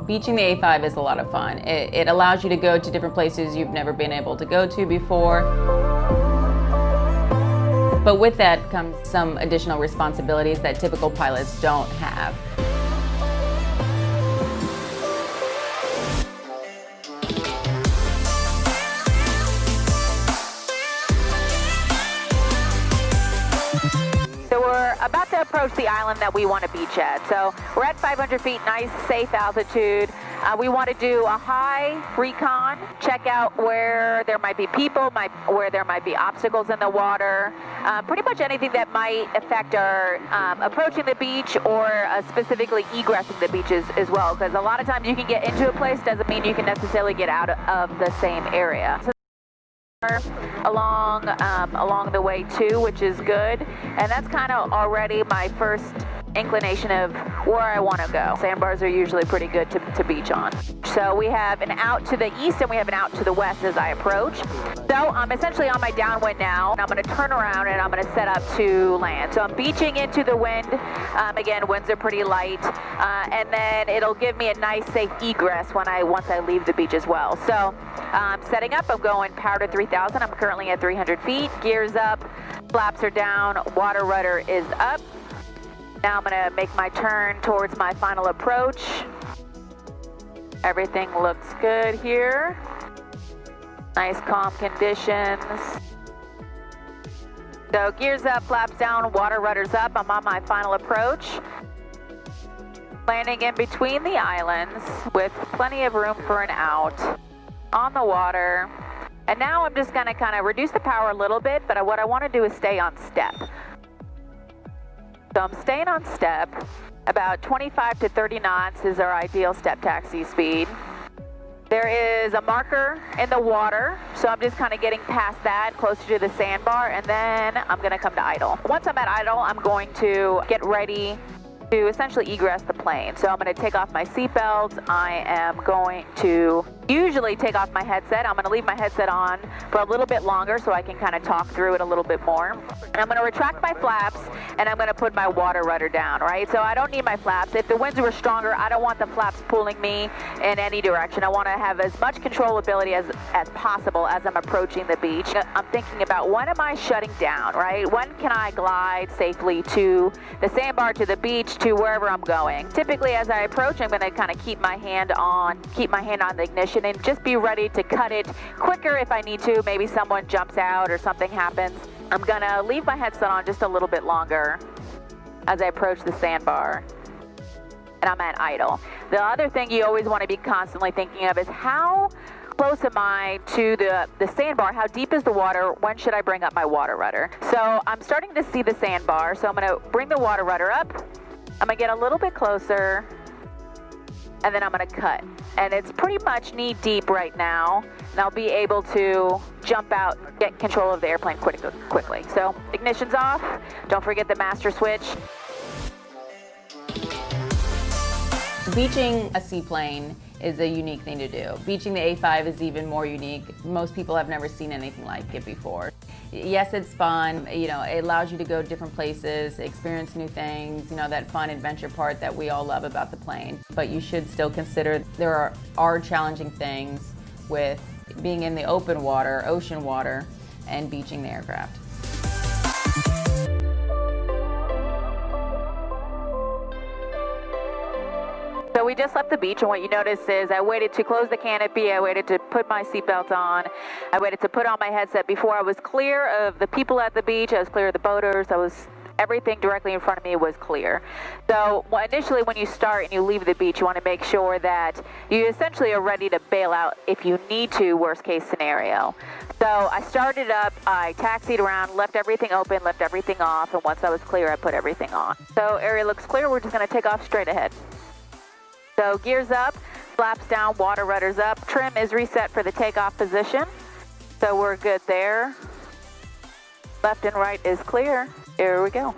Beaching the A5 is a lot of fun. It allows you to go to different places you've never been able to go to before. But with that comes some additional responsibilities that typical pilots don't have. So we're about to approach the island that we want to beach at. So we're at 500 feet, nice, safe altitude. We want to do a high recon, check out where there might be people, where there might be obstacles in the water, pretty much anything that might affect our approaching the beach or specifically egressing the beaches as well. Because a lot of times you can get into a place, doesn't mean you can necessarily get out of the same area. So along the way too, which is good, and that's kind of already my first inclination of where I want to go. Sandbars are usually pretty good to beach on. So we have an out to the east and we have an out to the west as I approach. So I'm essentially on my downwind now, and I'm going to turn around and I'm going to set up to land. So I'm beaching into the wind. Again, winds are pretty light, and then it'll give me a nice safe egress once I leave the beach as well. So setting up, I'm going power to 3,000. I'm currently at 300 feet. Gears up, flaps are down, water rudder is up. Now I'm going to make my turn towards my final approach. Everything looks good here. Nice calm conditions. So gears up, flaps down, water rudders up. I'm on my final approach. Landing in between the islands with plenty of room for an out on the water. And now I'm just going to kind of reduce the power a little bit, but what I want to do is stay on step. So I'm staying on step. About 25 to 30 knots is our ideal step taxi speed. There is a marker in the water, so I'm just kind of getting past that, closer to the sandbar, and then I'm going to come to idle. Once I'm at idle, I'm going to get ready to essentially egress the plane. So I'm going to take off my seatbelt. I am going to usually take off my headset. I'm going to leave my headset on for a little bit longer so I can kind of talk through it a little bit more. And I'm going to retract my flaps and I'm going to put my water rudder down, right? So I don't need my flaps. If the winds were stronger, I don't want the flaps pulling me in any direction. I want to have as much controllability as possible as I'm approaching the beach. I'm thinking about, when am I shutting down, right? When can I glide safely to the sandbar, to the beach, to wherever I'm going? Typically, as I approach, I'm going to kind of keep my hand on the ignition and just be ready to cut it quicker if I need to. Maybe someone jumps out or something happens. I'm going to leave my headset on just a little bit longer as I approach the sandbar. And I'm at idle. The other thing you always want to be constantly thinking of is, how close am I to the sandbar? How deep is the water? When should I bring up my water rudder? So I'm starting to see the sandbar, so I'm going to bring the water rudder up. I'm going to get a little bit closer, and then I'm going to cut. And it's pretty much knee deep right now, and I'll be able to jump out, get control of the airplane quickly. So ignition's off. Don't forget the master switch. Beaching a seaplane is a unique thing to do. Beaching the A5 is even more unique. Most people have never seen anything like it before. Yes, it's fun. You know, it allows you to go different places, experience new things, you know, that fun adventure part that we all love about the plane. But you should still consider there are challenging things with being in the open water, ocean water, and beaching the aircraft. So we just left the beach, and what you notice is I waited to close the canopy, I waited to put my seatbelt on, I waited to put on my headset before I was clear of the people at the beach, I was clear of the boaters, everything directly in front of me was clear. So initially when you start and you leave the beach, you want to make sure that you essentially are ready to bail out if you need to, worst case scenario. So I started up, I taxied around, left everything open, left everything off, and once I was clear, I put everything on. So area looks clear, we're just going to take off straight ahead. So gears up, flaps down, water rudders up. Trim is reset for the takeoff position. So we're good there. Left and right is clear. Here we go.